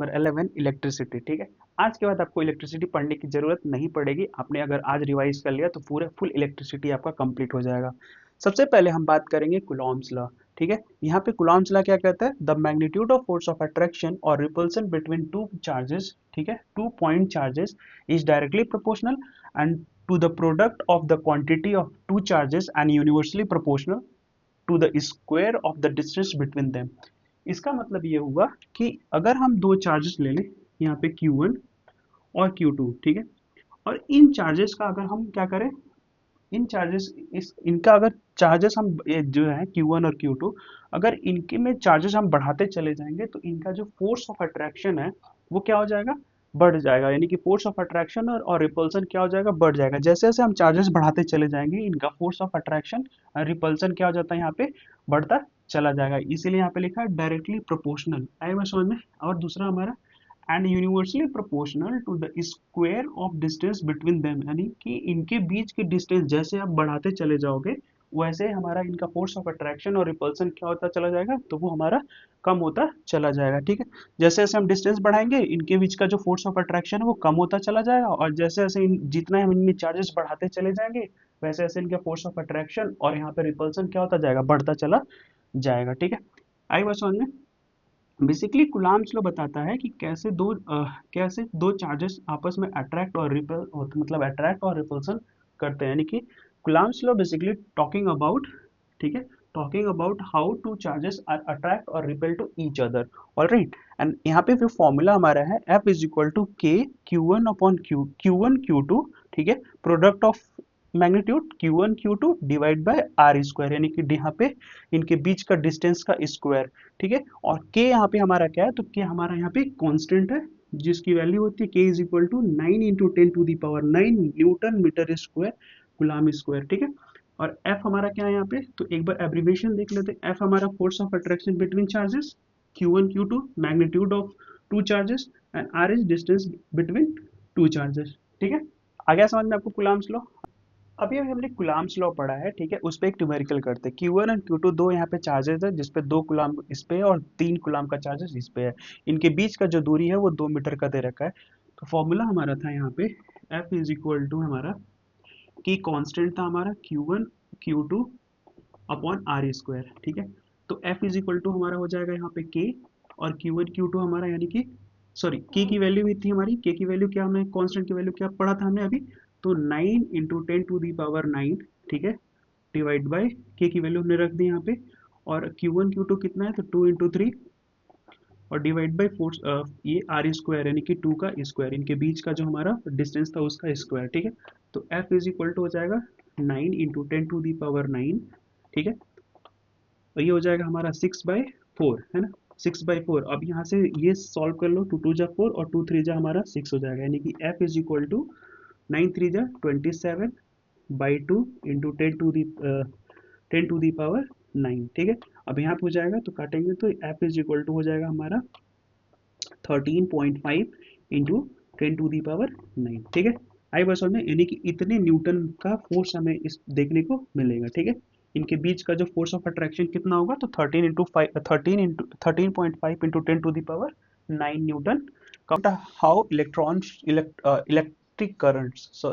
Number 11 electricity. ठीक है, आज के बाद आपको इलेक्ट्रिसिटी पढ़ने की जरूरत नहीं पड़ेगी। आपने अगर आज रिवाइज कर लिया तो पूरे फुल इलेक्ट्रिसिटी आपका कंप्लीट हो जाएगा। सबसे पहले हम बात करेंगे कुलॉम्स लॉ। ठीक है, यहाँ पे कुलॉम्स लॉ क्या कहता है? The magnitude of force of attraction और रिपल्सन बिटवीन टू चार्जेस, ठीक है, two point charges is directly proportional and to the product of the quantity of two charges and universally proportional to the square of the distance between them. इसका मतलब ये हुआ कि अगर हम दो चार्जेस ले लें, यहाँ पे Q1 और Q2, ठीक है, और इन चार्जेस का अगर हम क्या करें, इन चार्जेस इस इनका अगर चार्जेस हम ये जो है Q1 और Q2, अगर इनके में चार्जेस हम बढ़ाते चले जाएंगे तो इनका जो फोर्स ऑफ अट्रैक्शन है वो क्या हो जाएगा? बढ़ जाएगा। यानी कि फोर्स ऑफ अट्रैक्शन और रिपल्सन क्या हो जाएगा? बढ़ जाएगा। जैसे जैसे हम चार्जेस बढ़ाते चले जाएंगे इनका फोर्स ऑफ अट्रैक्शन और रिपल्सन क्या हो जाता है? यहाँ पे बढ़ता चला जाएगा। इसीलिए यहाँ पे लिखा है डायरेक्टली प्रोपोर्शनल। आएगा समझ में? और दूसरा हमारा and universally proportional to the square of distance between them, यानी कि इनके बीच की डिस्टेंस जैसे आप बढ़ाते चले जाओगे वैसे हमारा इनका फोर्स ऑफ अट्रैक्शन और रिपल्सन क्या होता चला जाएगा? तो वो हमारा कम होता चला जाएगा। ठीक है, जैसे जैसे हम डिस्टेंस बढ़ाएंगे इनके बीच का जो फोर्स ऑफ अट्रैक्शन है वो कम होता चला जाएगा, और जैसे जैसे जितना हम इनमें चार्जेस बढ़ाते चले जाएंगे वैसे वैसे इनका फोर्स ऑफ अट्रैक्शन और यहाँ पे रिपल्सन क्या होता जाएगा? बढ़ता चला जाएगा। ठीक है, आई बात समझ में? बेसिकली कुलाम्स लॉ बताता है कि कैसे दो चार्जेस आपस में अट्रैक्ट और रिपल मतलब अट्रैक्ट और रिपल्सन करते हैं। यानी कि Coulomb's law basically talking about, ठीक है, talking about how two charges are attract और repel to each other. Alright, and यहाँ पे जो फॉर्मूला हमारा है F इज इक्वल टू के Q1 अपॉन Q1 Q2, ठीक है, product of magnitude Q1 Q2 divide by R square, यानी कि यहाँ पे इनके बीच का डिस्टेंस का स्क्वायर। ठीक है, और के यहाँ पे हमारा क्या है? तो के हमारा यहाँ पे कांस्टेंट है जिसकी वैल्यू होती है K is equal to 9 into 10⁻⁹ newton metre square coulomb square. ठीक है, और एफ हमारा क्या है यहाँ पे? तो एक बार एब्रीविएशन देख लेते हैं। एफ हमारा force of attraction between charges Q1 Q2, magnitude of two charges, and R is distance between two charges. ठीक है, आ गया समझ में आपको कुलाम्स लॉ? अभी अभी हमने कुलाम्स लॉ पढ़ा है, ठीक है, उस पर एक न्यूमेरिकल करते हैं। Q1 और Q2 दो यहाँ पे चार्जेस है जिसपे 2 कुलाम इस पे है और 3 कुलाम का चार्जेस इस पे है। इनके बीच का जो दूरी है वो 2 मीटर का दे रखा है। तो फॉर्मूला हमारा था यहाँ पे F इज इक्वल टू हमारा की कांस्टेंट था हमारा Q1 Q2 upon are square. ठीक है, तो F इज इक्वल टू हमारा हो जाएगा यहाँ पे K, और Q1 Q2 हमारा यानी कि सॉरी K की वैल्यू भी थी हमारी। K की वैल्यू क्या, हमने कांस्टेंट की वैल्यू क्या पढ़ा था हमने अभी? तो 9 इंटू 10⁻⁹, ठीक है, डिवाइड बाय के की वैल्यू हमने रख दी यहाँ पे, और Q1 Q2 कितना है? तो 2 इंटू 3 और डिवाइड बाय फोर्स ये आर स्क्वायर यानी कि 2 का स्क्वायर, इनके बीच का जो हमारा डिस्टेंस था उसका स्क्वायर। ठीक है, तो F इज इक्वल टू हो जाएगा 9 इंटू 10⁻⁹, ठीक है, और ये हो जाएगा हमारा 6/4, है ना, 6/4। अब यहाँ से ये सॉल्व कर लो, 2 2 जा 4 और 2 3 जा हमारा 6 हो जाएगा, यानी कि F इज इक्वल टू 9 3 जा 27/2 इंटू 10⁻⁹। ठीक है, अब यहाँ पे हो जाएगा तो काटेंगे तो F इज इक्वल टू हो जाएगा हमारा 13.5 इंटू 10⁻⁹। ठीक है, आई बस में, यानी कि इतने न्यूटन का फोर्स हमें इस देखने को मिलेगा। ठीक है, इनके बीच का जो फोर्स ऑफ अट्रैक्शन कितना होगा? तो 13.5 into 10⁻⁹ Newton. How electrons electric currents.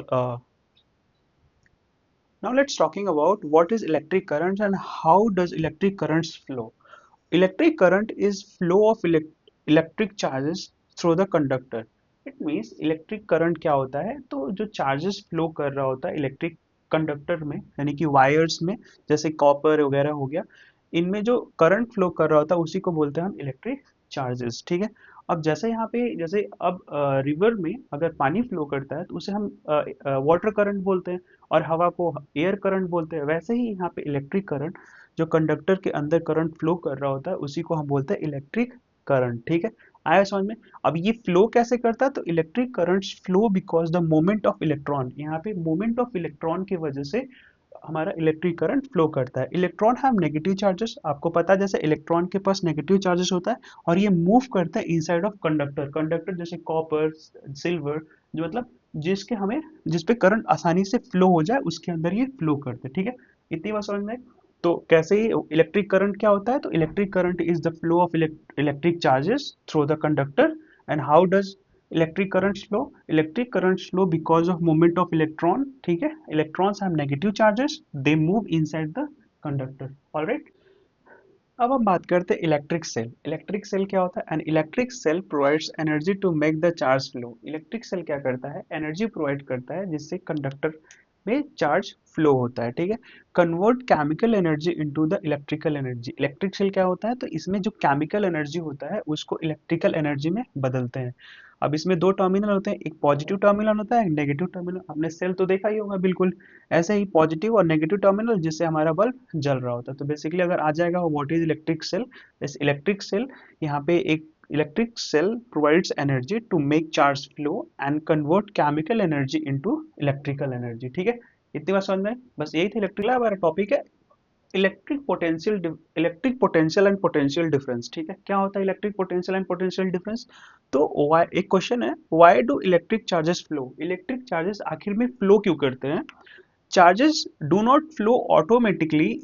Now let's talking about what is electric currents and how does electric currents flow. Electric current is flow of electric charges through the conductor. It means electric current क्या होता है? तो जो charges flow कर रहा होता है electric conductor में, यानी कि वायर्स में, जैसे कॉपर वगैरह हो गया, इनमें जो करंट फ्लो कर रहा होता है उसी को बोलते हैं हम इलेक्ट्रिक चार्जेस। ठीक है, अब जैसे यहाँ पे जैसे अब रिवर में अगर पानी फ्लो करता है तो उसे हम वाटर करंट बोलते हैं, और हवा को एयर करंट बोलते हैं। वैसे ही यहाँ पे इलेक्ट्रिक करंट जो कंडक्टर के अंदर करंट फ्लो कर रहा होता है उसी को हम बोलते हैं इलेक्ट्रिक करंट। ठीक है, आया समझ में? अब ये फ्लो कैसे करता है? तो electric currents flow because the moment of electron, यहाँ पे मोमेंट ऑफ इलेक्ट्रॉन की वजह से हमारा इलेक्ट्रिक करंट फ्लो करता है। इलेक्ट्रॉन हैव नेगेटिव चार्जेस, आपको पता है जैसे इलेक्ट्रॉन के पास नेगेटिव चार्जेस होता है, और ये मूव करता है इनसाइड ऑफ कंडक्टर। कंडक्टर जैसे कॉपर, सिल्वर, जो मतलब जिसके हमें जिस पे करंट आसानी से फ्लो हो जाए उसके अंदर ये फ्लो करते हैं। ठीक है, इतनी बात समझ में? तो कैसे ही इलेक्ट्रिक करंट क्या होता है? तो electric current is the flow of electric charges through the conductor and how does electric current flow? Electric current flow because of movement of electron, ठीक है, electrons have negative charges, they move inside the conductor. Alright, अब हम बात करते हैं electric cell. Electric cell क्या होता है? An electric cell provides energy to make the charge flow. Electric cell क्या करता है? एनर्जी प्रोवाइड करता है जिससे कंडक्टर में चार्ज फ्लो होता है, ठीक है। Convert chemical energy into the electrical energy. Electric cell क्या होता है? तो इसमें जो केमिकल एनर्जी होता है उसको इलेक्ट्रिकल एनर्जी में बदलते हैं। अब इसमें दो टर्मिनल होते हैं, एक पॉजिटिव टर्मिनल होता है, एक नेगेटिव टर्मिनल। आपने सेल तो देखा ही होगा बिल्कुल ऐसे ही, पॉजिटिव और नेगेटिव टर्मिनल जिससे हमारा बल्ब जल रहा होता है। तो बेसिकली अगर आ जाएगा व्हाट इज इलेक्ट्रिक सेल, इस इलेक्ट्रिक सेल, यहाँ पे एक electric cell provides energy to make charge flow and convert chemical energy into electrical energy, ठीक है। इतनी बात समझ में आई? बस यही थी इलेक्ट्रिकल, हमारा टॉपिक है electric potential and potential difference, ठीक है। क्या होता है electric potential and potential difference? तो एक क्वेश्चन है, why do electric charges flow? Electric charges आखिर में फ्लो क्यों करते हैं? Charges do not flow automatically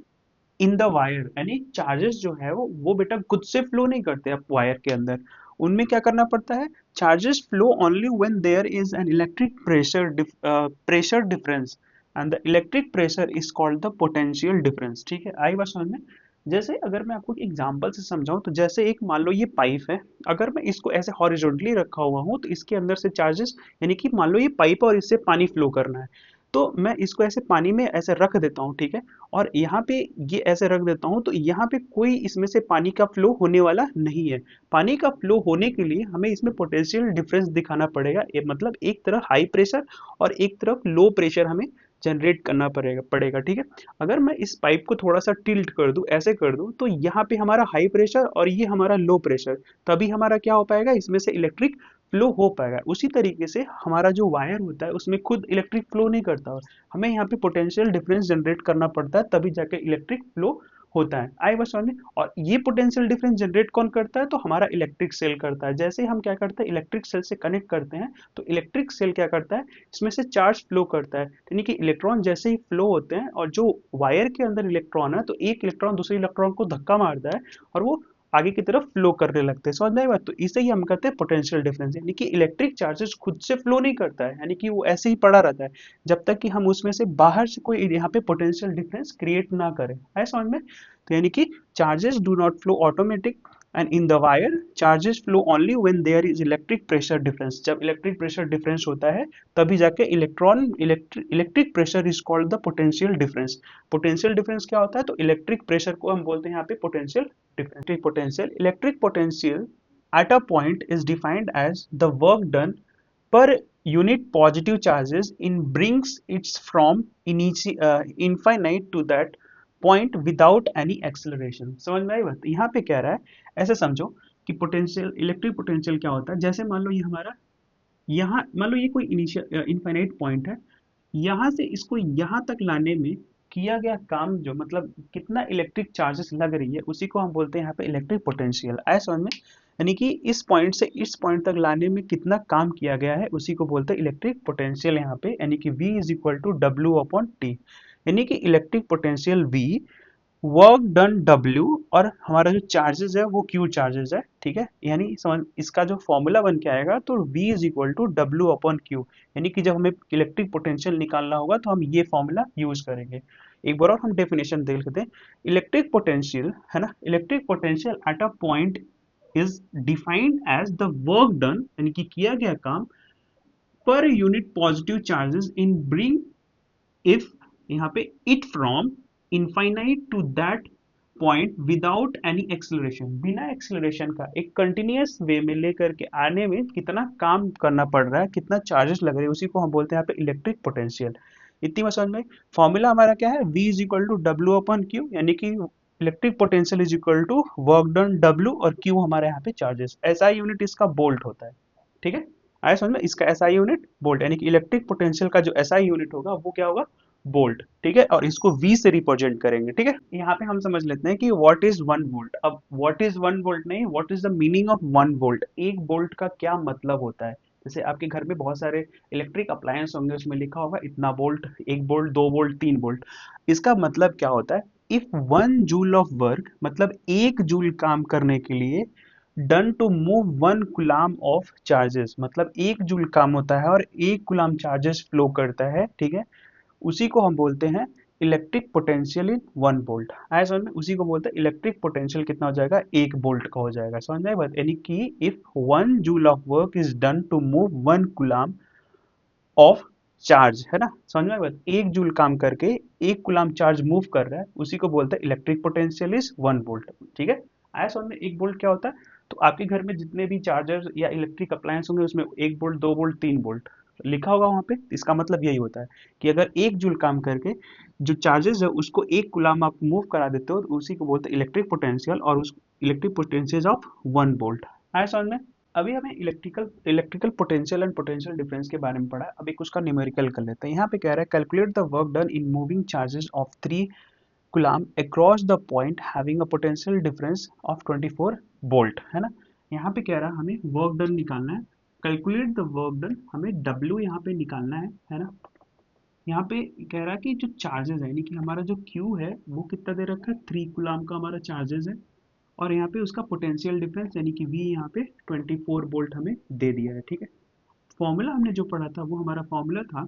in the wire, यानी चार्जेस जो है वो बेटा खुद से फ्लो नहीं करते अब वायर के अंदर, उनमें क्या करना पड़ता है? Charges flow only when there is an electric pressure difference and the electric pressure is called the potential difference, ठीक है। आई बात समझ में? जैसे अगर मैं आपको एग्जांपल से समझाऊं तो जैसे एक मान लो ये पाइप है, अगर मैं इसको ऐसे हॉरिजॉन्टली रखा हुआ हूं तो इसके अंदर से चार्जेस, यानी कि मान लो ये पाइप और इससे पानी फ्लो करना है, तो मैं इसको ऐसे पानी में ऐसे रख देता हूँ, ठीक है। और यहाँ पे ये ऐसे रख देता हूँ तो यहाँ पे कोई इसमें से पानी का फ्लो होने वाला नहीं है। पानी का फ्लो होने के लिए हमें इसमें पोटेंशियल डिफरेंस दिखाना पड़ेगा, मतलब एक तरफ हाई प्रेशर और एक तरफ लो प्रेशर हमें जनरेट करना पड़ेगा, ठीक है। अगर मैं इस पाइप को थोड़ा सा टिल्ट कर दूं, ऐसे कर दूं, तो यहाँ पे हमारा हाई प्रेशर और ये हमारा लो प्रेशर, तभी हमारा क्या हो पाएगा, इसमें से इलेक्ट्रिक फ्लो हो पाएगा। उसी तरीके से हमारा जो वायर होता है उसमें खुद इलेक्ट्रिक फ्लो नहीं करता, हमें यहाँ पे पोटेंशियल डिफरेंस जनरेट करना पड़ता है, तभी जाके इलेक्ट्रिक फ्लो होता है। आई बस समझ में? और ये पोटेंशियल डिफरेंस जनरेट कौन करता है? तो हमारा इलेक्ट्रिक सेल करता है। जैसे हम क्या करते हैं, इलेक्ट्रिक सेल से कनेक्ट करते हैं, तो इलेक्ट्रिक सेल क्या करता है, इसमें से चार्ज फ्लो करता है, यानी कि इलेक्ट्रॉन जैसे ही फ्लो होते हैं और जो वायर के अंदर इलेक्ट्रॉन है, तो एक इलेक्ट्रॉन दूसरे इलेक्ट्रॉन को धक्का मारता है और वो आगे की तरफ फ्लो करने लगते हैं। समझ में आई बात? तो इसे ही हम कहते हैं पोटेंशियल डिफरेंस, यानी कि इलेक्ट्रिक चार्जेस खुद से फ्लो नहीं करता है, यानी कि वो ऐसे ही पड़ा रहता है जब तक कि हम उसमें से बाहर से कोई यहाँ पे पोटेंशियल डिफरेंस क्रिएट ना करें। है समझ में? तो यानी कि charges do not flow automatic and in the wire charges flow only when there is electric pressure difference. जब इलेक्ट्रिक प्रेशर डिफरेंस होता है तभी जाके electric pressure is called the potential difference. Potential difference क्या होता है? तो इलेक्ट्रिक प्रेशर को हम बोलते हैं यहाँ पे potential difference. Electric potential at a point is defined as the work done per unit positive charges in brings it from infinite to that point without any acceleration। समझ में आई बात? यहाँ पे कह रहा है, ऐसे समझो कि पोटेंशियल, इलेक्ट्रिक पोटेंशियल क्या होता है, जैसे मान लो ये हमारा, यहाँ मान लो ये कोई इनिशियल इनफाइनाइट पॉइंट है, यहाँ से इसको यहाँ तक लाने में किया गया काम, जो मतलब कितना इलेक्ट्रिक चार्जेस लग रही है, उसी को हम बोलते हैं यहाँ पे इलेक्ट्रिक पोटेंशियल। आया समझ में? यानी कि इस पॉइंट से इस पॉइंट तक लाने में कितना काम किया गया है, उसी को बोलते हैं इलेक्ट्रिक पोटेंशियल यहाँ पे, यानी कि V is equal to W upon T. यानी कि electric potential V, work done W, और हमारा जो चार्जेस है वो Q चार्जेस है, ठीक है। यानी समझ, इसका जो फॉर्मूला बन के आएगा तो V is equal to W upon Q, यानी कि जब हमें इलेक्ट्रिक पोटेंशियल निकालना होगा तो हम ये फॉर्मूला यूज करेंगे। एक बार और हम डेफिनेशन देख लेते हैं। इलेक्ट्रिक पोटेंशियल है ना, electric potential at a point is defined as the work done, यानी कि किया गया काम, per unit positive charges in bring if, यहाँ पे it from infinite to that point without any acceleration, बिना एक्सेलरेशन का एक कंटिन्यूअस वे में लेकर के आने में कितना काम करना पड़ रहा है, कितना चार्जेस लग रहे हैं, उसी को हम बोलते हैं यहाँ पे इलेक्ट्रिक पोटेंशियल। इतनी बात समझ में? फॉर्मूला हमारा क्या है, V is equal to W upon Q, यानी कि electric potential is equal to work done W, और Q हमारे यहाँ पे चार्जेस। SI यूनिट इसका बोल्ट होता है, ठीक है। आया समझ में? इसका SI यूनिट बोल्ट, यानी कि इलेक्ट्रिक पोटेंशियल का जो SI यूनिट होगा वो क्या होगा, बोल्ट, ठीक है। और इसको V से रिप्रेजेंट करेंगे, ठीक है। यहाँ पे हम समझ लेते हैं कि व्हाट इज 1 वोल्ट। अब व्हाट इज 1 वोल्ट नहीं, what is the meaning of 1 volt, एक वोल्ट का क्या मतलब होता है। जैसे आपके घर में बहुत सारे इलेक्ट्रिक अप्लायंस होंगे, उसमें लिखा होगा इतना वोल्ट, 1 वोल्ट, 2 वोल्ट, 3 वोल्ट। इसका मतलब क्या होता है, इफ 1 जूल ऑफ वर्क, मतलब 1 जूल काम करने के लिए done to move 1 coulomb of charges, मतलब 1 जूल काम होता है और 1 कूलाम चार्जेस फ्लो करता है, ठीक है। उसी को हम बोलते हैं इलेक्ट्रिक पोटेंशियल इन 1 वोल्ट। आया समझ में? उसी को बोलते हैं इलेक्ट्रिक पोटेंशियल कितना हो जाएगा, 1 वोल्ट का हो जाएगा। समझ में आई बात? यानी कि if 1 joule of work is done to move 1 coulomb of charge, है ना? समझ में आई बात? 1 जूल काम करके 1 कूलाम चार्ज मूव कर रहा है, उसी को बोलते हैं इलेक्ट्रिक पोटेंशियल इज 1 वोल्ट। ठीक है, आया समझ में? 1 वोल्ट क्या होता है? तो आपके घर में जितने भी चार्जर या इलेक्ट्रिक अप्लायंस होंगे उसमें 1 वोल्ट, 2 वोल्ट, 3 वोल्ट लिखा होगा वहां पे। इसका मतलब यही होता है कि अगर 1 जूल काम करके जो चार्जेस है उसको 1 कूलाम आप मूव करा देते हो तो उसी को बोलते हैं इलेक्ट्रिक पोटेंशियल, और उस इलेक्ट्रिक पोटेंशियल ऑफ 1 वोल्ट। आया समझ में? अभी हमें electrical electrical potential and potential difference के बारे में पढ़ा है। अब एक उसका न्यूमेरिकल कर लेते हैं। यहाँ पे कह रहा है calculate the work done in moving charges of 3 coulomb across the point having a potential difference of 24 volt, है ना? यहाँ पे कह रहा है हमें वर्क डन निकालना है। कैलकुलेट द वर्क डन, हमें W यहाँ पे निकालना है ना? यहाँ पे कह रहा है कि जो चार्जेस है, यानी कि हमारा जो Q है वो कितना दे रखा है, 3 कूलाम का हमारा चार्जेस है। और यहाँ पे उसका पोटेंशियल डिफरेंस यानी कि V यहाँ पे 24 वोल्ट हमें दे दिया है, ठीक है। फॉर्मूला हमने जो पढ़ा था वो हमारा फॉर्मूला था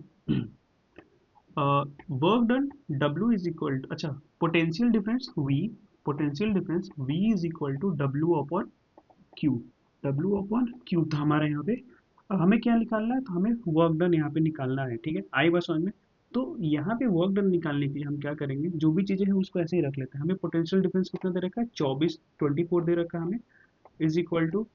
work done W is equal to, अच्छा, potential difference V is equal to W upon Q। W upon Q था हमारा यहाँ पे। अब हमें क्या निकालना है, तो हमें वर्क डन यहाँ पे निकालना है, ठीक है। आई बस समझ में? तो यहाँ पे वर्क डन निकालने के लिए हम क्या करेंगे, जो भी चीज़ें हैं उसको ऐसे ही रख लेते हैं। हमें पोटेंशियल डिफरेंस कितना दे रखा है, 24 दे रखा है हमें, is equal to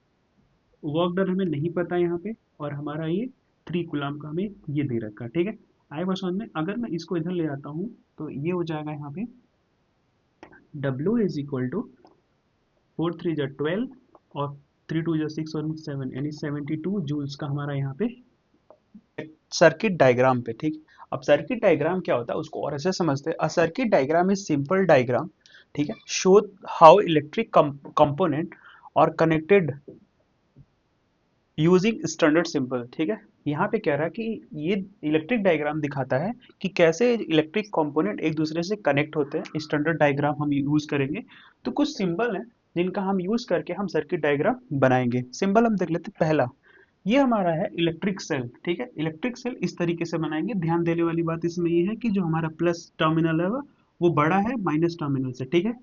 work done हमें नहीं पता यहाँ पे, और हमारा ये 3 कूलाम का हमें ये दे रखा है, ठीक है। आए बात समझ में? अगर मैं इसको इधर ले आता हूँ तो ये हो जाएगा यहाँ पे W इज इक्वल टू 4 3 जा 12 और 3 2 जा 6 और 7 यानी 72 जूल्स का हमारा यहाँ पे सर्किट डायग्राम पे, ठीक। अब सर्किट डायग्राम क्या होता है उसको और ऐसे समझते हैं। A circuit diagram is simple diagram, ठीक है, शो हाउ इलेक्ट्रिक कंपोनेंट और कनेक्टेड यूजिंग स्टैंडर्ड सिंबल, ठीक है। यहाँ पे कह रहा है कि ये इलेक्ट्रिक डायग्राम दिखाता है कि कैसे इलेक्ट्रिक कंपोनेंट एक दूसरे से कनेक्ट होते हैं। स्टैंडर्ड डायग्राम हम यूज करेंगे, तो कुछ सिंबल हैं जिनका हम यूज करके हम सर्किट डायग्राम बनाएंगे। सिंबल हम देख लेते हैं। पहला, ये हमारा है इलेक्ट्रिक सेल, ठीक है। इलेक्ट्रिक सेल इस तरीके से बनाएंगे। ध्यान देने वाली बात इसमें ये है कि जो हमारा प्लस टर्मिनल है वो बड़ा है माइनस टर्मिनल से, ठीक है,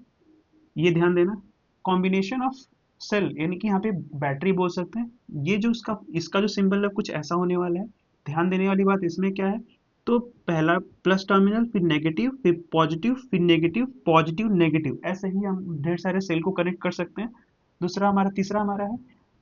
ये ध्यान देना। कॉम्बिनेशन ऑफ सेल यानी कि यहाँ पे बैटरी बोल सकते हैं। ये जो इसका इसका जो सिंबल है कुछ ऐसा होने वाला है। ध्यान देने वाली बात इसमें क्या है, तो पहला प्लस टर्मिनल, फिर नेगेटिव, फिर पॉजिटिव, फिर नेगेटिव, पॉजिटिव, नेगेटिव, ऐसे ही हम ढेर सारे सेल को कनेक्ट कर सकते हैं। दूसरा हमारा, तीसरा हमारा है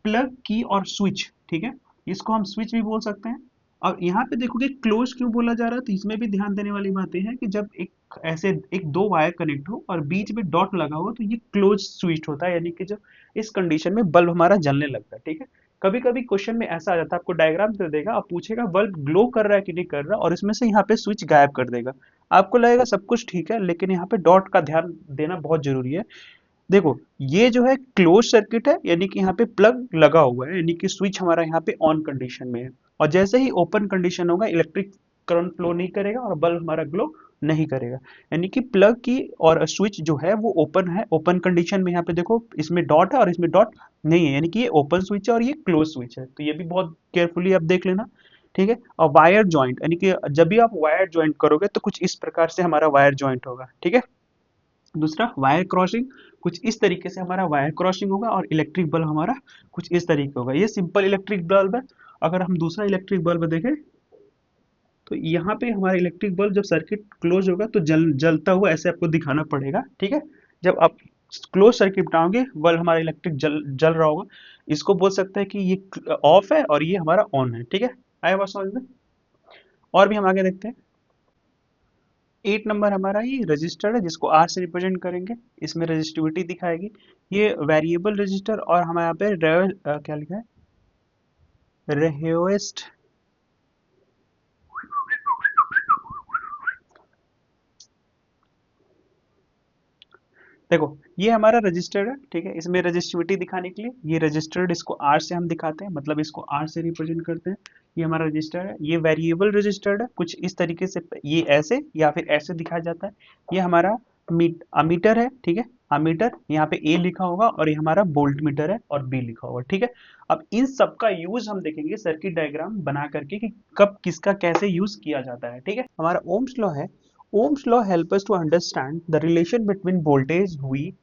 प्लग की और स्विच, ठीक है, इसको हम स्विच भी बोल सकते हैं। और यहाँ पे देखोगे क्लोज क्यों बोला जा रहा है, तो इसमें भी ध्यान देने वाली बातें हैं कि जब एक ऐसे एक दो वायर कनेक्ट हो और बीच में डॉट लगा हो तो ये क्लोज स्विच होता है, यानी कि जब इस कंडीशन में बल्ब हमारा जलने लगता है, ठीक है। कभी कभी क्वेश्चन में ऐसा आ जाता है, आपको डायग्राम दे देगा और पूछेगा बल्ब ग्लो कर रहा है कि नहीं कर रहा, और इसमें से यहाँ पे स्विच गायब कर देगा। आपको लगेगा सब कुछ ठीक है, लेकिन यहाँ पे डॉट का ध्यान देना बहुत जरूरी है। देखो, ये जो है क्लोज सर्किट है, यानी कि यहाँ पे प्लग लगा हुआ है, यानी कि स्विच हमारा यहाँ पे ऑन कंडीशन में है। और जैसे ही ओपन कंडीशन होगा इलेक्ट्रिक करंट फ्लो नहीं करेगा और बल्ब हमारा ग्लो नहीं करेगा। यानी कि प्लग की और स्विच जो है वो ओपन है, ओपन कंडीशन में। यहाँ पे देखो इसमें डॉट है और इसमें डॉट नहीं है, यानी कि ये ओपन स्विच है और ये क्लोज स्विच है। तो ये भी बहुत केयरफुली आप देख लेना, ठीक है। और वायर ज्वाइंट, यानी कि जब भी आप वायर ज्वाइंट करोगे तो कुछ इस प्रकार से हमारा वायर ज्वाइंट होगा, ठीक है। दूसरा वायर क्रॉसिंग, कुछ इस तरीके से हमारा वायर क्रॉसिंग होगा। और इलेक्ट्रिक बल्ब हमारा कुछ इस तरीके होगा। ये सिंपल इलेक्ट्रिक बल्ब है। अगर हम दूसरा इलेक्ट्रिक बल्ब देखें तो यहाँ पे हमारा इलेक्ट्रिक बल्ब जब सर्किट क्लोज होगा तो जलता हुआ ऐसे आपको दिखाना पड़ेगा, ठीक है। जब आप क्लोज सर्किट बनाओगे बल्ब हमारा इलेक्ट्रिक जल रहा होगा। इसको बोल सकते हैं कि ये ऑफ है और ये हमारा ऑन है, ठीक है। आया बात समझ में? और भी हम आगे देखते हैं। 8 नंबर हमारा ये रजिस्टर है जिसको आर से रिप्रेजेंट करेंगे। इसमें रजिस्टिविटी दिखाएगी। ये वेरिएबल रजिस्टर, और हमारे यहाँ पे क्या लिखा है, रेहोस्ट। देखो, ये हमारा रजिस्टर है, ठीक है। इसमें रजिस्टिविटी दिखाने के लिए ये रजिस्टर्ड, इसको आर से हम दिखाते हैं, मतलब इसको आर से रिप्रेजेंट करते हैं। ये हमारा रजिस्टर है। ये वेरिएबल रजिस्टर्ड है, कुछ इस तरीके से ये ऐसे या फिर ऐसे दिखाया जाता है। ये हमारा मीटर है, ठीक है। अमीटर, यहाँ पे ए लिखा होगा और ये हमारा वोल्ट मीटर है और बी लिखा होगा, ठीक है। अब इन सब का यूज हम देखेंगे सर्किट डायग्राम बना करके कि कब किसका कैसे यूज किया जाता है, ठीक है। हमारा ओम्स लॉ है। Ohm's law help us to understand the relation between voltage V,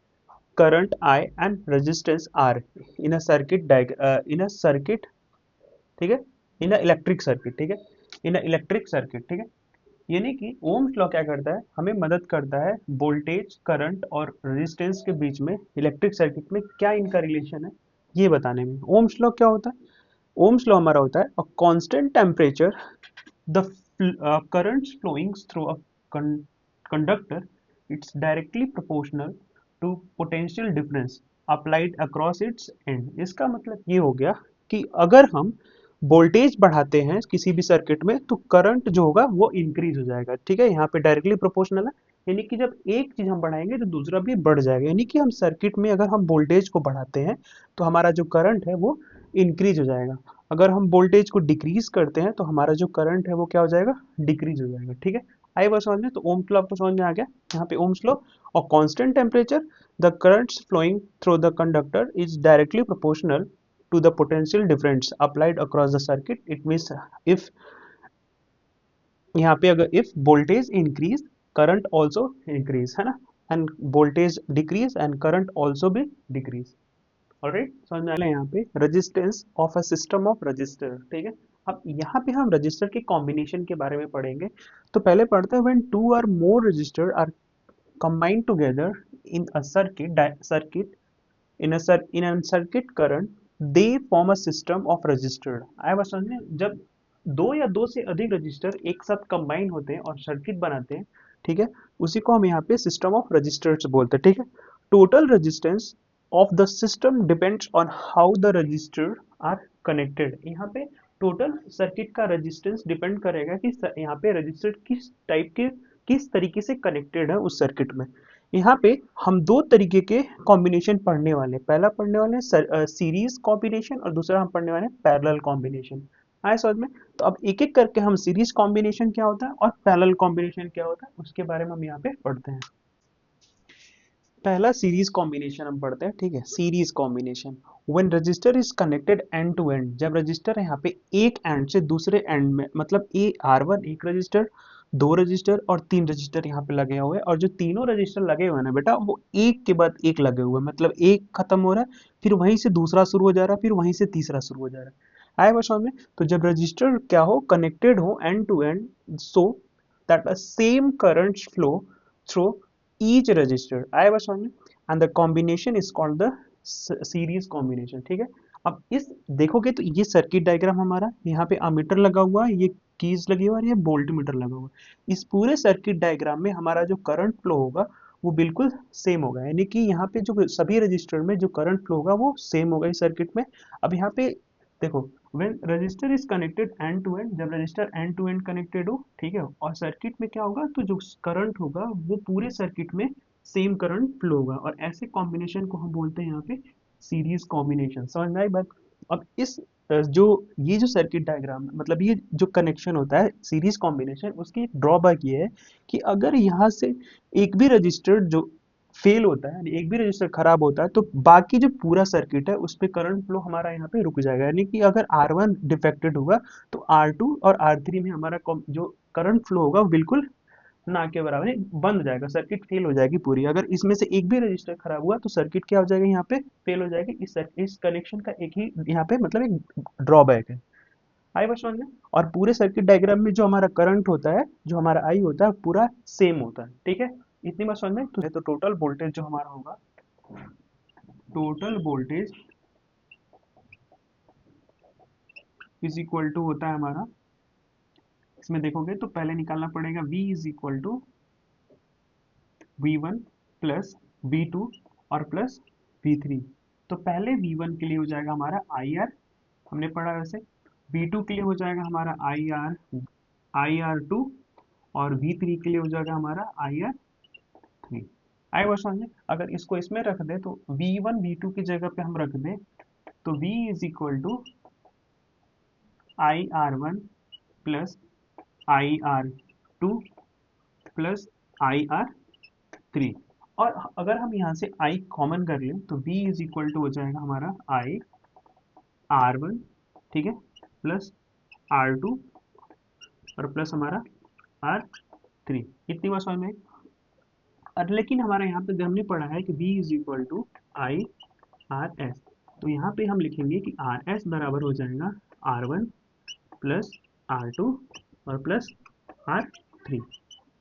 current I and resistance R in a circuit, ठीक है, इन इलेक्ट्रिक सर्किट, ठीक है, इन इलेक्ट्रिक सर्किट, ठीक है। यानी कि ओम्स लॉ क्या करता है, हमें मदद करता है वोल्टेज, करंट और रेजिस्टेंस के बीच में इलेक्ट्रिक सर्किट में क्या इनका रिलेशन है ये बताने में। ओम्स लॉ क्या होता है? ओम्स लॉ हमारा होता है a constant temperature, the currents flowing through a conductor, it's directly proportional to potential difference applied across its end। इसका मतलब ये हो गया कि अगर हम वोल्टेज बढ़ाते हैं किसी भी सर्किट में तो करंट जो होगा वो इंक्रीज हो जाएगा, ठीक है। यहाँ पे डायरेक्टली प्रोपोर्शनल है, यानी कि जब एक चीज हम बढ़ाएंगे तो दूसरा भी बढ़ जाएगा। यानी कि हम सर्किट में अगर हम वोल्टेज को बढ़ाते हैं तो हमारा जो करंट है वो इंक्रीज हो जाएगा। अगर हम वोल्टेज को डिक्रीज करते हैं तो हमारा जो करंट है वो क्या हो जाएगा, डिक्रीज हो जाएगा, ठीक है। आई बात समझ में? तो ओम्स लॉ आपको समझ में आ गया। यहाँ पे ओम्स लॉ और constant temperature, the currents flowing through the conductor is directly proportional to the potential difference applied across the circuit। it means if यहाँ पे अगर if voltage increase current also increase, है ना, and voltage decrease and current also भी decrease। Alright, समझ में आ गया। यहाँ पे resistance of a system of register, ठीक है। अब यहाँ पे हम रजिस्टर के कॉम्बिनेशन के बारे में पढ़ेंगे। तो पहले पढ़ते हैं व्हेन टू और more register are combined together in a circuit in a circuit current they form a system of resistor। आया बात समझ में? जब दो या दो से अधिक रजिस्टर एक साथ कंबाइन होते हैं और सर्किट बनाते हैं, ठीक है, उसी को हम यहाँ पे सिस्टम ऑफ रजिस्टर्स बोलते हैं, ठीक है। Total resistance of the system depends on how the register are connected. यहाँ पे टोटल सर्किट का रेजिस्टेंस डिपेंड करेगा कि यहाँ पे रजिस्टर किस टाइप के, किस तरीके से कनेक्टेड है उस सर्किट में। यहाँ पे हम दो तरीके के कॉम्बिनेशन पढ़ने वाले हैं। पहला पढ़ने वाले हैं सीरीज कॉम्बिनेशन और दूसरा हम पढ़ने वाले हैं पैरेलल कॉम्बिनेशन। आए समझ में? तो अब एक एक करके हम सीरीज कॉम्बिनेशन क्या होता है और पैरेलल कॉम्बिनेशन क्या होता है उसके बारे में हम यहाँ पे पढ़ते हैं। पहला सीरीज कॉम्बिनेशन हम पढ़ते हैं, ठीक है। Series combination, when register is connected end to end, जब रजिस्टर यहाँ पे एक एंड से दूसरे एंड में, मतलब ए आर वन एक रजिस्टर, दो रजिस्टर और तीन रजिस्टर यहाँ पे लगे हुए हैं, और जो तीनों रजिस्टर लगे हुए हैं ना बेटा वो एक के बाद एक लगे हुए हैं, मतलब एक खत्म हो रहा है फिर वहीं से दूसरा शुरू हो जा रहा है फिर वहीं से तीसरा शुरू हो जा रहा है। आए बस समझ में? तो जब रजिस्टर क्या हो, कनेक्टेड हो end to end, so that a same current flow through each register। आया बस समझ में? and the combination is called the series combination, ठीक है। अब इस देखोगे तो ये सर्किट डायग्राम हमारा, यहाँ पे अमीटर लगा हुआ है, ये कीज लगी हुई है और ये वोल्ट मीटर लगा हुआ है। इस पूरे सर्किट डायग्राम में हमारा जो करंट फ्लो होगा वो बिल्कुल सेम होगा, यानी कि यहाँ पे जो सभी रजिस्टर में जो करंट फ्लो होगा वो सेम होगा इस सर्किट में। अब यहाँ पे देखो, when register is connected end to end, जब register end to end connected हो, ठीक है, और सर्किट में क्या होगा तो जो करंट होगा वो पूरे सर्किट में सेम करंट फ्लो होगा, और ऐसे कॉम्बिनेशन को हम बोलते हैं यहाँ पे सीरीज कॉम्बिनेशन। समझ में आई बात? अब इस जो ये जो सर्किट डायग्राम मतलब ये जो कनेक्शन होता है सीरीज कॉम्बिनेशन, उसकी ड्रॉबैक ये है कि अगर यहाँ से एक भी रजिस्टर जो फेल होता है, यानी एक भी रजिस्टर खराब होता है, तो बाकी जो पूरा सर्किट है उस पे करंट फ्लो हमारा यहाँ पे रुक जाएगा। यानी कि अगर R1 डिफेक्टेड होगा तो R2 और R3 में हमारा जो करंट फ्लो होगा वो बिल्कुल ना के बराबर है, बंद हो जाएगा, सर्किट फेल हो जाएगी पूरी। अगर इसमें से एक भी रजिस्टर खराब हुआ तो सर्किट क्या हो जाएगा, यहाँ पे फेल हो जाएगी। इस कनेक्शन का एक ही यहाँ पे मतलब एक ड्रॉबैक है। आई बात समझ में? और पूरे सर्किट डायग्राम में जो हमारा करंट होता है, जो हमारा आई होता है, पूरा सेम होता है, ठीक है। इतनी बात समझ में? तो टोटल वोल्टेज जो हमारा होगा, total voltage is equal to होता है हमारा, इसमें देखोगे तो पहले निकालना पड़ेगा V is equal to V1 plus V2 और प्लस V3। तो पहले V1 के लिए हो जाएगा हमारा IR, हमने पढ़ा वैसे। V2 के लिए हो जाएगा हमारा IR2 और V3 के लिए हो जाएगा हमारा IR3। आई बात समझ में? अगर इसको इसमें रख दे तो V1 V2 की जगह पे हम रख दें तो V is equal to IR1 plus IR2 plus IR3। और अगर हम यहाँ से i कॉमन कर लें तो v इज इक्वल टू हो जाएगा हमारा i R1, ठीक है, प्लस R2 और प्लस हमारा R3। इतनी बात समझ में आई? और लेकिन हमारा यहाँ पे हमने पढ़ा है कि v is equal to I R S, तो यहाँ पे हम लिखेंगे कि आर एस बराबर हो जाएगा R1 प्लस R2 और प्लस R3।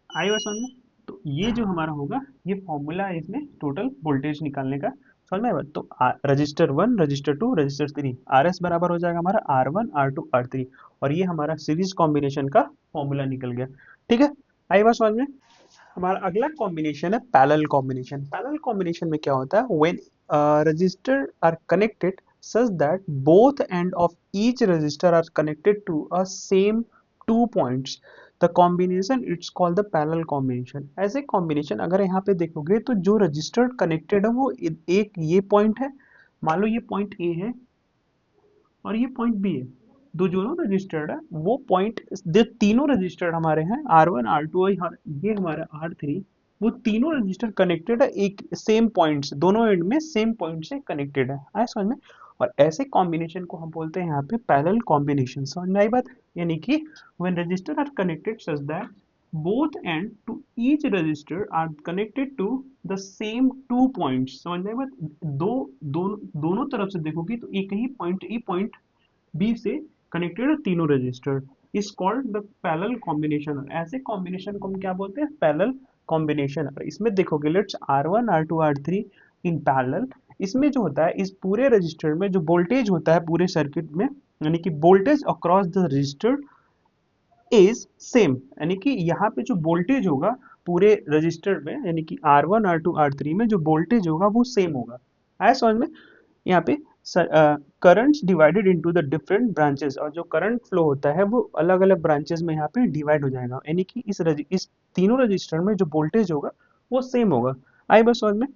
आई बात समझ में? तो ये जो हमारा होगा ये फॉर्मूला है इसमें टोटल वोल्टेज निकालने का। समझ में आया? तो register 1, register 2, register 3, R S बराबर हो जाएगा हमारा R1 R2 R3, और ये हमारा सीरीज कॉम्बिनेशन का फॉर्मूला निकल गया। ठीक है, आई बात समझ में? हमारा अगला कॉम्बिनेशन है पैरेलल कॉम्बिनेशन। पैरेलल कॉम्बिनेशन में क्या होता है? When register are connected such that both end of each resistor are connected to a same 2 points, the combination it's called the parallel combination। ऐसे कॉम्बिनेशन अगर यहाँ पे देखोगे तो जो रजिस्टर कनेक्टेड है वो एक ये पॉइंट है, मान लो ये पॉइंट ए है और ये पॉइंट बी है, दो जो रजिस्टर्ड है वो पॉइंट, जो तीनों रजिस्टर्ड हमारे हैं R1 R2 और ये हमारा R3, वो तीनों रजिस्टर कनेक्टेड है एक सेम पॉइंट से, दोनों एंड में सेम पॉइंट से कनेक्टेड है। आया समझ में? और ऐसे कॉम्बिनेशन को हम बोलते हैं यहाँ पे पैरेलल कॉम्बिनेशन। समझ में आई बात? यानी कि when register are connected such that both end to each register are connected to the same 2 points। समझ में आई बात? दोनों तरफ से देखोगे तो एक ही पॉइंट ई पॉइंट बी से कनेक्टेड है तीनों register, is called the parallel combination. ऐसे कॉम्बिनेशन को हम क्या बोलते हैं? Parallel combination. इसमें देखोगे let's R1 R2 R3 in parallel, इसमें जो होता है इस पूरे रजिस्टर में जो वोल्टेज होता है पूरे सर्किट में, यानी कि voltage across the register is same, यानी कि यहाँ पे जो वोल्टेज होगा पूरे रजिस्टर में, यानी कि R1 R2 R3 में जो वोल्टेज होगा वो सेम होगा। आया समझ में? यहाँ पे currents divided into the different branches, और जो करंट फ्लो होता है वो अलग अलग ब्रांचेस में यहाँ पे डिवाइड हो जाएगा, यानी कि इस तीनों रजिस्टर में जो वोल्टेज होगा वो सेम होगा। आई बस समझ में?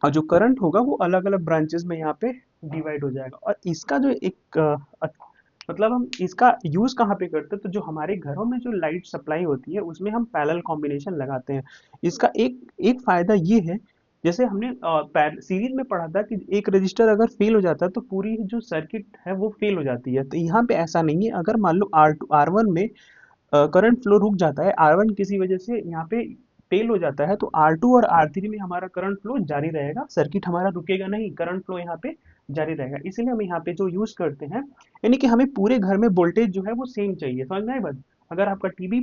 और जो करंट होगा वो अलग अलग ब्रांचेस में यहाँ पे डिवाइड हो जाएगा। और इसका जो एक मतलब हम इसका यूज कहाँ पे करते हैं? तो जो हमारे घरों में जो लाइट सप्लाई होती है उसमें हम पैरेलल कॉम्बिनेशन लगाते हैं। इसका एक एक फायदा ये है, जैसे हमने सीरीज में पढ़ा था कि एक रजिस्टर अगर फेल हो जाता है तो पूरी जो सर्किट है वो फेल हो जाती है। तो यहाँ पे ऐसा नहीं है। अगर मान लो R1 में करंट फ्लो रुक जाता है, R1 किसी वजह से यहाँ पे फेल हो जाता है, तो R2 और R3 में हमारा करंट फ्लो जारी रहेगा, सर्किट हमारा रुकेगा नहीं, करंट फ्लो यहाँ पे जारी रहेगा। इसीलिए हम यहाँ पे जो यूज करते हैं, यानी कि हमें पूरे घर में वोल्टेज जो है वो सेम चाहिए। समझ में आई बात? अगर आपका टीवी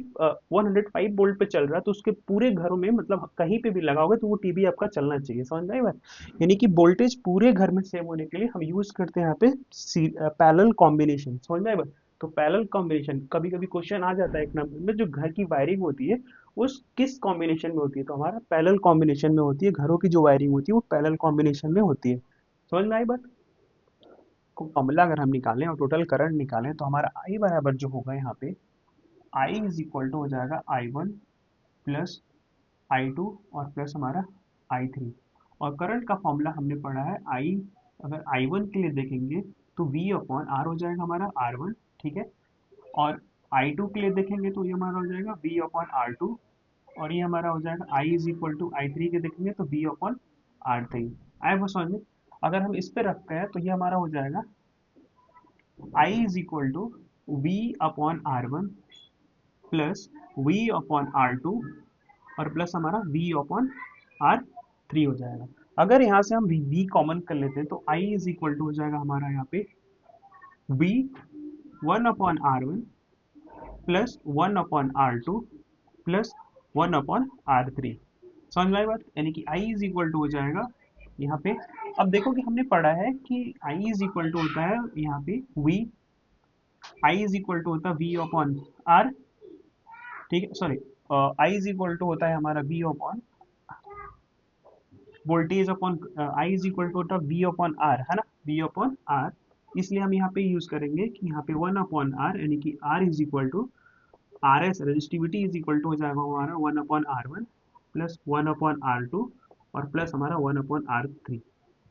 105 वोल्ट पे चल रहा है तो उसके पूरे घरों में, मतलब कहीं पे भी लगाओगे तो वो टीवी आपका चलना चाहिए। समझ में आई बात? यानी कि वोल्टेज पूरे घर में सेम होने के लिए हम यूज करते हैं यहाँ पे पैरेलल कॉम्बिनेशन। समझ में आई बात? तो पैरेलल कॉम्बिनेशन कभी कभी क्वेश्चन आ जाता है एक नंबर में, जो घर की वायरिंग होती है उस किस कॉम्बिनेशन में होती है? तो हमारा पैरेलल कॉम्बिनेशन में होती है। घरों की जो वायरिंग होती है वो पैरेलल कॉम्बिनेशन में होती है। समझ में आई बात? फॉर्मूला अगर हम निकालें और टोटल करंट निकालें तो हमारा आई बराबर जो होगा यहाँ पे, आई इज इक्वल टू हो जाएगा I1 प्लस I2 और प्लस हमारा I3। और करंट का फॉर्मूला हमने पढ़ा है आई, अगर I1 के लिए देखेंगे तो V अपॉन आर हो जाएगा हमारा R1, ठीक है, और I2 के लिए देखेंगे तो ये हमारा हो जाएगा V अपॉन R2, और ये हमारा हो जाएगा I is equal to I3 के देखेंगे तो V अपॉन R3। आए वो समझ में? अगर हम इस पे रखते हैं तो ये हमारा हो जाएगा I is equal to V upon R1 plus V upon R2 और प्लस हमारा V अपॉन R3 हो जाएगा। अगर यहाँ से हम V कॉमन कर लेते हैं तो I इज इक्वल टू हो जाएगा हमारा यहाँ पे V 1 upon R1 plus 1 upon R2 plus 1 upon R3। समझ में आई बात? यानी कि I इज इक्वल टू हो जाएगा यहाँ पे, अब देखो कि हमने पढ़ा है कि I इज इक्वल टू होता है यहाँ पे V, I is equal to होता है V अपॉन R, ठीक है, sorry, I is equal to होता है हमारा V upon voltage upon, I is equal to होता है V अपॉन R, है ना, V अपॉन R। इसलिए हम यहाँ पे यूज करेंगे कि यहाँ पे 1 अपॉन R, यानी कि R is equal to R S, resistivity is equal to हो जाएगा हमारा 1 upon R1 plus 1 upon R2 और प्लस हमारा 1 अपॉन R3।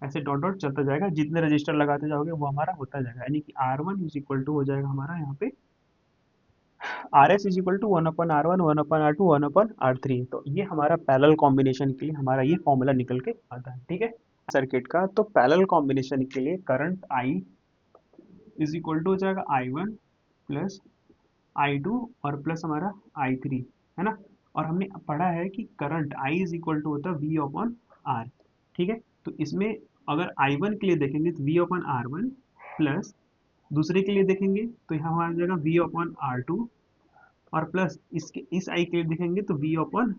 ऐसे डॉट डॉट चलता जाएगा, जितने रजिस्टर लगाते जाओगे वो हमारा होता जाएगा, यानी कि R1 इज इक्वल टू हो जाएगा हमारा यहाँ पे R S is equal to 1/r1 1/r2 1/r3। तो ये हमारा पैरेलल कॉम्बिनेशन के लिए हमारा ये फॉर्मूला निकल के आता है, ठीक है। सर्किट का तो पैरेलल कॉम्बिनेशन के लिए current I is equal to हो जाएगा I1 प्लस I2 और प्लस हमारा I3, है ना। और हमने पढ़ा है कि current I is equal to होता है V अपॉन R, ठीक है। तो इसमें अगर I1 के लिए देखेंगे तो V अपॉन R1 प्लस दूसरे के लिए देखेंगे तो यहाँ हमारा जाएगा V अपॉन R2 और प्लस इसके इस I के लिए देखेंगे तो V अपॉन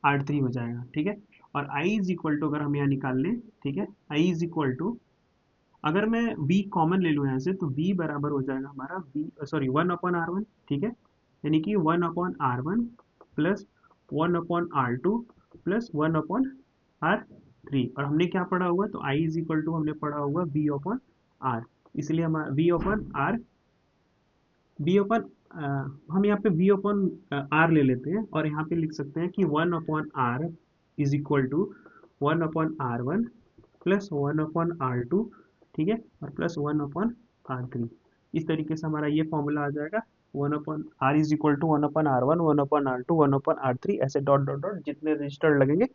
R3 हो जाएगा, ठीक है। और I इज इक्वल टू अगर हम यहाँ निकाल लें, ठीक है, I इज इक्वल टू अगर मैं v कॉमन ले लूँ यहाँ से तो v बराबर हो जाएगा हमारा v सॉरी 1/r1, ठीक है। यानी कि 1/r1 plus 1/r2 plus 1/r3। और हमने क्या पढ़ा हुआ तो i इज इक्वल टू हमने पढ़ा हुआ v अपॉन r, इसलिए हमारा v upon r v upon हम यहाँ पे v अपॉन r ले लेते हैं और यहाँ पे लिख सकते हैं कि 1/r is equal to 1/r1 plus 1/r2, ठीक है, और प्लस 1/r3। इस तरीके से हमारा ये फॉर्मूला आ जाएगा 1/r is equal to 1/r1 1/r2 1/r3, ऐसे डॉट डॉट डॉट जितने रजिस्टर लगेंगे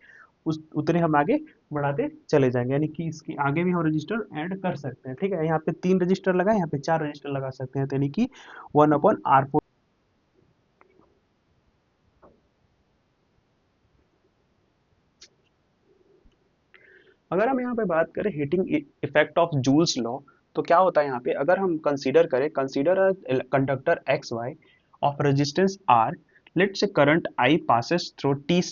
उस उतने हम आगे बढ़ाते चले जाएंगे। यानी कि इसके आगे भी हम रजिस्टर ऐड कर सकते हैं, ठीक है। यहाँ पे 3 रजिस्टर लगा, यहाँ पे 4 रजिस्टर लगा सकते हैं, तो यानी कि 1/r4। अगर हम यहाँ पे बात करें heating effect of Joule's law, तो क्या होता है यहाँ पे अगर हम consider conductor X Y of resistance R, let say current I passes through t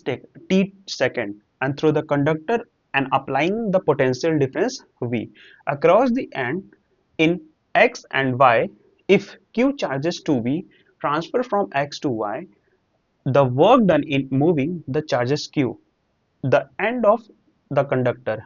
second and through the conductor and applying the potential difference v across the end in x and y. If q charges to be transfer from x to y, the work done in moving the charges q, the end of the conductor,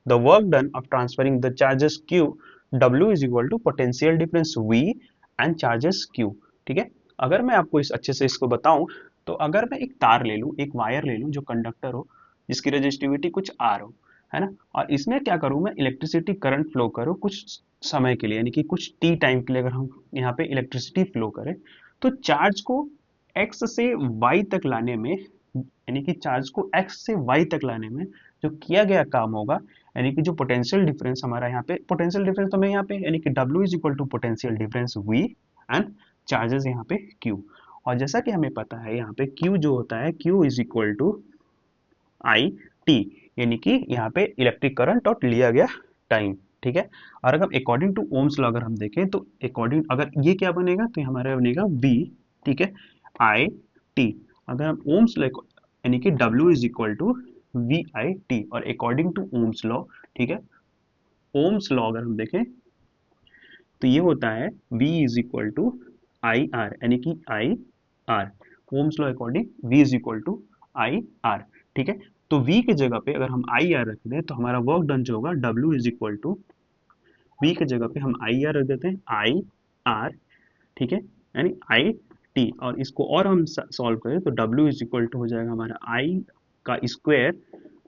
the work done of transferring the charges q, w is equal to potential difference v and charges q, ठीक है। अगर मैं आपको इस अच्छे से इसको बताऊं तो अगर मैं एक तार ले लूं, एक वायर ले लूं जो कंडक्टर हो, जिसकी रेजिस्टिविटी कुछ आर हो, है ना, और इसमें क्या करूं मैं इलेक्ट्रिसिटी करंट फ्लो करूं कुछ समय के लिए, यानी कि कुछ टी टाइम के लिए अगर हम यहाँ पे इलेक्ट्रिसिटी फ्लो करें तो चार्ज को एक्स से वाई तक लाने में, यानी कि चार्ज को एक्स से वाई तक लाने में जो किया गया काम होगा, यानी कि जो पोटेंशियल डिफरेंस हमारा यहाँ पे, पोटेंशियल डिफरेंस तो मैं यहाँ पे यानी कि W is equal to potential difference V and charges यहाँ पे Q। और जैसा कि हमें पता है यहाँ पे Q जो होता है Q is equal to I T, यानी कि यहाँ पे इलेक्ट्रिक करंट और लिया गया टाइम, ठीक है। और अगर अकॉर्डिंग टू ओम्स लॉ अगर हम देखें तो अकॉर्डिंग अगर ये क्या बनेगा तो हमारा बनेगा V, ठीक है, आई टी। अगर हम ओम्स लॉ यानी कि W is equal to V I T, और अकॉर्डिंग टू ओम्स लॉ, ठीक है, ओम्स लॉ अगर हम देखें तो ये होता है V is equal to I R, यानी कि I R. Ohm's law according V is equal to I R, ठीक है। तो V की जगह पे अगर हम आई आर रख दें तो हमारा वर्क डन जो होगा W is equal to V की जगह पे हम आई आर रख देते हैं आई आर, ठीक है, यानी आई टी। और इसको और हम सॉल्व करें तो W इज इक्वल टू हो जाएगा हमारा आई का स्क्वायर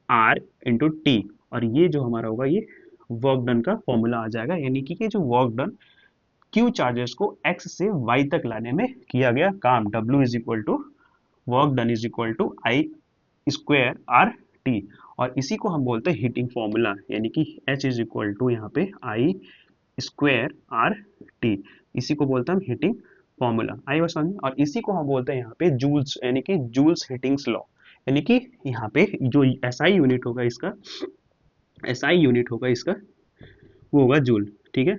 आर इंटू टी, और ये जो हमारा होगा ये वर्क डन का फॉर्मूला आ जाएगा, यानी कि ये जो वर्क डन क्यू चार्जेस को x से y तक लाने में किया गया काम, W is equal to work done is equal to I square R T. और इसी को हम बोलते हैं हीटिंग फॉर्मूला, यानी कि H इज इक्वल टू यहाँ पे आई स्क्वायर आर टी, इसी को बोलते हैं हम हीटिंग फॉर्मूला, आई बात समझ में। और इसी को हम बोलते हैं यहाँ पे जूल्स, यानी कि जूल्स हीटिंग्स लॉ, यानी कि यहाँ पे जो एसआई यूनिट होगा इसका, एसआई यूनिट होगा इसका वो होगा जूल, ठीक है,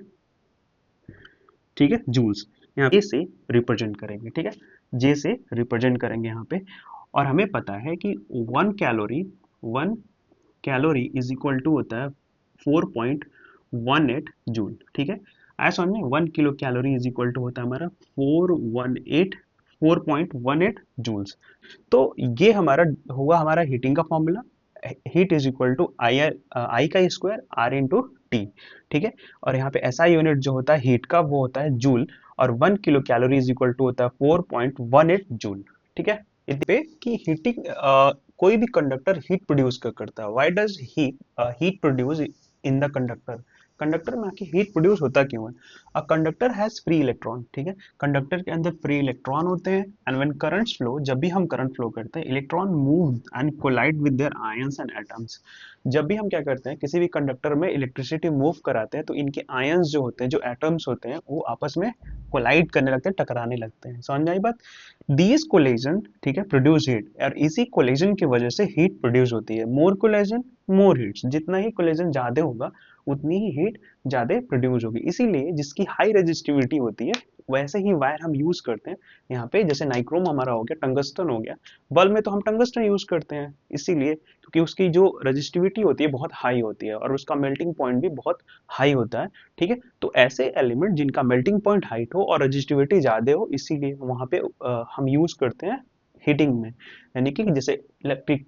ठीक है, जूल्स। यहाँ पे से रिप्रेजेंट करेंगे, ठीक है, जे से रिप्रेजेंट करेंगे यहाँ पे। और हमें पता है कि 1 कैलोरी इज इक्वल टू होता है 4.18 जूल, ठीक है। आया समझ में, 1 kilocalorie is equal to होता है हमारा 4.18 जूल्स। तो ये हमारा हुआ हमारा हीटिंग का formula, heat is equal to I का स्क्वायर आर इंटू टी, ठीक है। और यहाँ पे एसआई यूनिट जो होता है हीट का वो होता है जूल, और 1 kilocalorie is equal to होता है 4.18 जूल, ठीक है। इस पे कि हीटिंग कोई भी कंडक्टर हीट प्रोड्यूस करता है, why does heat produce in the conductor, conductor में आके हीट प्रोड्यूस होता क्यों है? A conductor has free electron, ठीक है, कंडक्टर के अंदर फ्री इलेक्ट्रॉन होते हैं एंड व्हेन करंट्स फ्लो, जब भी हम करंट फ्लो करते हैं electron move and collide with their ions and atoms. जब भी हम क्या करते हैं किसी भी कंडक्टर में इलेक्ट्रिसिटी मूव कराते हैं तो इनके आयंस जो होते हैं, जो एटम्स होते हैं, वो आपस में कोलाइड करने लगते हैं, टकराने लगते हैं। समझ में आई बात? दीज कोलिजन, ठीक है, प्रोड्यूस हीट, और इसी कोलिजन की वजह से हीट प्रोड्यूस होती है। मोर कोलिजन मोर हीट, जितना ही कोलिजन ज्यादा होगा उतनी ही हीट ज्यादा प्रोड्यूस होगी। इसीलिए जिसकी हाई रेजिस्टिविटी होती है वैसे ही वायर हम यूज करते हैं यहाँ पे, जैसे नाइक्रोम हमारा हो गया, टंगस्टन हो गया, बल्ब में तो हम टंगस्टन यूज करते हैं इसीलिए क्योंकि उसकी जो रेजिस्टिविटी होती है बहुत हाई होती है और उसका मेल्टिंग पॉइंट भी बहुत हाई होता है, ठीक है। तो ऐसे एलिमेंट जिनका मेल्टिंग पॉइंट हाइट हो और रेजिस्टिविटी ज्यादा हो, इसीलिए वहां पे हम यूज करते हैं हीटिंग में। यानी कि जैसे इलेक्ट्रिक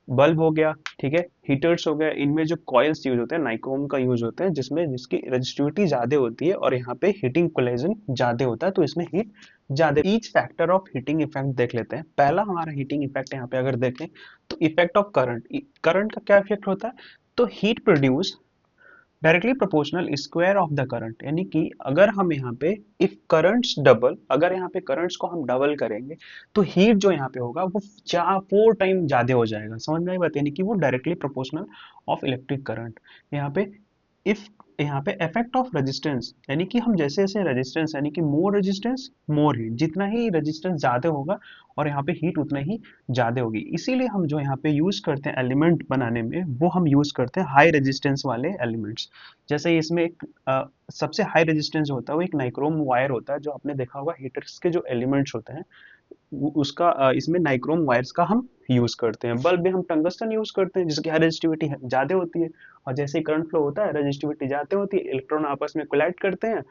बल्ब हो गया, ठीक है, हीटर्स हो गए, इनमें जो कॉइल्स यूज होते हैं नाइक्रोम का यूज होते हैं, जिसमें जिसकी रेजिस्टिविटी ज्यादा होती है और यहाँ पे हीटिंग कोलिजन ज्यादा होता है, तो इसमें हीट ज्यादा। Each factor of heating effect देख लेते हैं। पहला हमारा हीटिंग इफेक्ट यहाँ पे अगर देखें तो इफेक्ट ऑफ करंट। करंट का क्या इफेक्ट होता है? तो heat produce directly proportional square of the current, यानी कि अगर हम यहाँ पे इफ करंट्स डबल, अगर यहाँ पे करंट्स को हम डबल करेंगे तो हीट जो यहाँ पे होगा वो 4 टाइम ज्यादा हो जाएगा। समझ में आई बात? यानी कि वो directly proportional of electric current. यहाँ पे इफ, यहाँ पे इफेक्ट ऑफ रेजिस्टेंस, यानी कि हम जैसे जैसे रेजिस्टेंस, यानी कि मोर रेजिस्टेंस मोर हीट, जितना ही रेजिस्टेंस ज्यादा होगा और यहाँ पे हीट उतना ही ज्यादा होगी। इसीलिए हम जो यहाँ पे यूज करते हैं एलिमेंट बनाने में, वो हम यूज करते हैं हाई रेजिस्टेंस वाले एलिमेंट्स। जैसे इसमें एक सबसे हाई रेजिस्टेंस होता है वो एक नाइक्रोम वायर होता है, जो आपने देखा होगा हीटर्स के जो एलिमेंट्स होते हैं उसका इसमें नाइक्रोम वायर्स का हम यूज करते हैं। बल्ब में हम टंगस्टन यूज करते हैं जिसकी रेजिस्टिविटी ज्यादा होती है, और जैसे ही करंट फ्लो होता है रेजिस्टिविटी ज्यादा होती है, इलेक्ट्रॉन आपस में कोलाइड करते हैं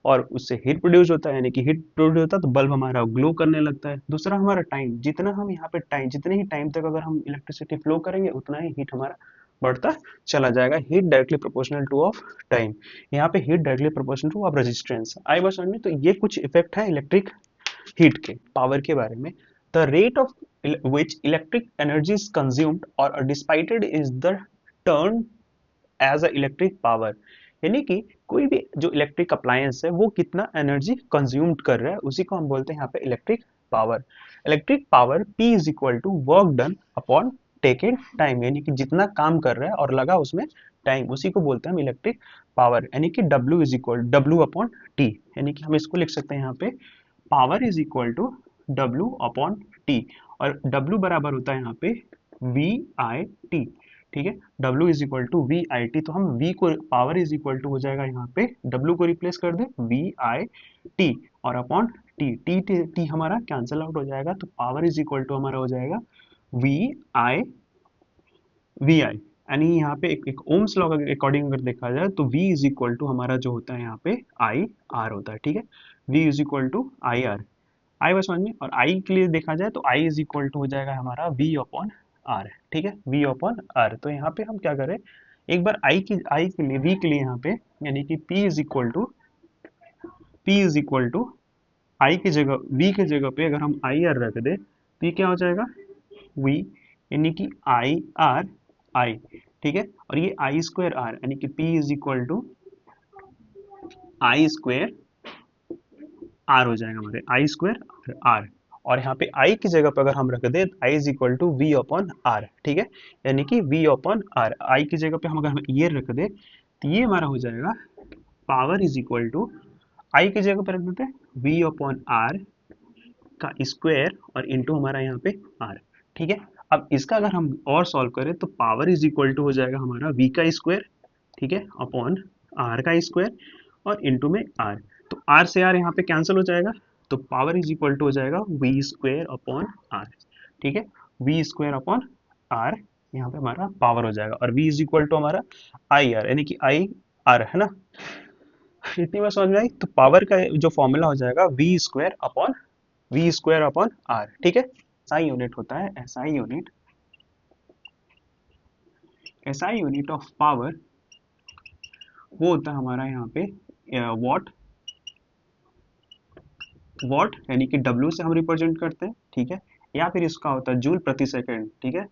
और उससे हीट प्रोड्यूस होता है, यानी कि हीट प्रोड्यूस होता है तो बल्ब हमारा ग्लो करने लगता है। दूसरा हमारा टाइम, जितना हम यहाँ पे टाइम, जितने ही टाइम तक अगर हम इलेक्ट्रिसिटी फ्लो करेंगे उतना ही हीट हमारा बढ़ता चला जाएगा। Heat directly proportional to of time, यहाँ पे heat directly proportional to of resistance. I बस में तो ये कुछ इफेक्ट है इलेक्ट्रिक हीट के, पावर के बारे में। The rate of which electric energy is consumed or dissipated is the term as a electric power, यानी कि कोई भी जो इलेक्ट्रिक अप्लायंस है वो कितना एनर्जी कंज्यूम कर रहा है उसी को हम बोलते हैं यहाँ पे electric power. Electric power P is equal to work done upon taken time, यानी कि जितना काम कर रहा है और लगा उसमें टाइम, उसी को बोलते हैं हम इलेक्ट्रिक पावर। यानी कि W is equal W upon T, यानी कि हम इसको लिख सकते हैं यहाँ पे power is equal to W upon T, और W बराबर होता है यहाँ पे वी आई टी, ठीक है। W is equal to V I T, तो हम V को, पावर इज इक्वल टू हो जाएगा यहाँ पे W को रिप्लेस कर दे वी आई टी और upon T, T T T हमारा कैंसिल आउट हो जाएगा, तो पावर इज इक्वल टू हमारा हो जाएगा वी आई वी आई। यानी यहाँ पे एक ओम्स लॉ के अकॉर्डिंग अगर देखा जाए तो V इज इक्वल टू हमारा जो होता है यहाँ पे आई आर होता है, ठीक है। V is equal to I R, I बस समझ में। और आई के लिए देखा जाए तो आई इज इक्वल टू हो जाएगा हमारा वी अपॉन आर, ठीक है, वी अपॉन आर। तो यहाँ पे हम क्या करें, एक बार आई के लिए, वी के लिए यहाँ पे, यानी कि पी इज इक्वल टू आई की जगह, वी की जगह पे अगर हम आई आर रख दे तो ये क्या हो जाएगा वी, यानी कि आई आर आई, ठीक है। और ये आई स्क्वायर आर, यानी कि P is equal to I square R हो जाएगा हमारे, आई स्क्वायर आर। और यहाँ पे आई की जगह पर अगर हम रख दे I is equal to V upon R, ठीक है, यानी कि वी अपॉन आर। आई की जगह पे हम अगर ये रख दे तो ये हमारा हो जाएगा पावर इज इक्वल टू, आई की जगह पर रख देते हैं वी अपॉन आर का स्क्वायर और इंटू हमारा यहाँ पे आर, ठीक है। अब इसका अगर हम और सॉल्व करें तो पावर इज इक्वल टू हो जाएगा हमारा वी का स्क्वायर, ठीक है, अपॉन आर का स्क्वायर और इंटू में आर, तो आर से आर यहाँ पे कैंसिल हो जाएगा, तो पावर इज इक्वल टू हो जाएगा वी स्क्वायर अपॉन आर, ठीक है, वी स्क्वायर अपॉन आर, यहाँ पे हमारा पावर हो जाएगा। और वी इज इक्वल टू हमारा आई आर, यानी कि आई आर है ना, इतनी बात समझ में आई। तो पावर का जो फॉर्मूला हो जाएगा वी स्क्वायर अपॉन आर, ठीक है। एसआई यूनिट होता है, एसआई यूनिट ऑफ पावर वो होता है हमारा यहाँ पे वॉट, यानी कि W से हम रिप्रेजेंट करते हैं, ठीक है, या फिर इसका होता है जूल प्रति सेकंड, ठीक है।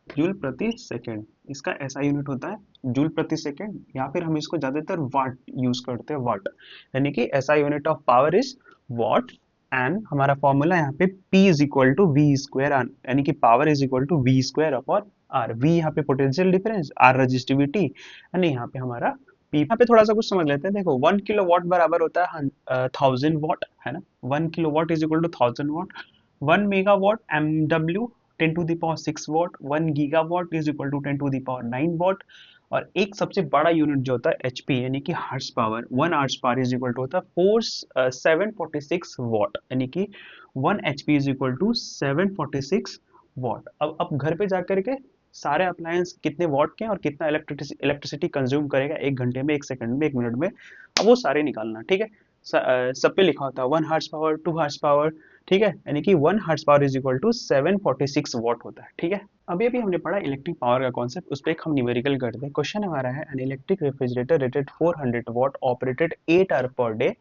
जूल प्रति सेकेंड, इसका ऐसा यूनिट होता है जूल प्रति सेकेंड, या फिर हम इसको ज्यादातर वाट यूज करते हैं, वाट, यानी कि ऐसा unit of power is watt. And हमारा फॉर्मूला यहाँ पे P is equal to V square R, यानी कि power is equal to V square upon R. V यहाँ पे पोटेंशियल डिफरेंस, आर रजिस्टिविटी, यानी यहाँ पे हमारा P। यहाँ पे थोड़ा सा कुछ समझ लेते हैं। देखो 1 किलो वाट बराबर होता है 1000 वाट, है ना। 1 kilowatt is equal to 1000 watt. 1 megawatt MW 10 to the power 6 watt. 1 gigawatt is equal to 10 to the power 9 watt. और एक सबसे बड़ा यूनिट जो होता है एचपी, यानी कि horsepower, 1 horsepower is equal to होता है 746 वाट, यानी कि 1 HP is equal to 746 watt. अब घर पे जाकर के सारे अप्लायंस कितने वाट के हैं और कितना इलेक्ट्रिसिटी कंज्यूम करेगा 1 घंटे में, 1 सेकंड में, 1 मिनट में, अब वो सारे निकालना, ठीक है। सब पे लिखा होता है 1 हार्स पावर, 2 हार्स पावर, ठीक है, यानी कि 1 horsepower is equal to 746 watt होता है, ठीक है। अभी अभी हमने पढ़ा इलेक्ट्रिक पावर का कॉन्सेप्ट, उस पर एक हम न्यूमेरिकल करते हैं। क्वेश्चन हमारा है an electric refrigerator rated 400 watt operated 8 hour per day,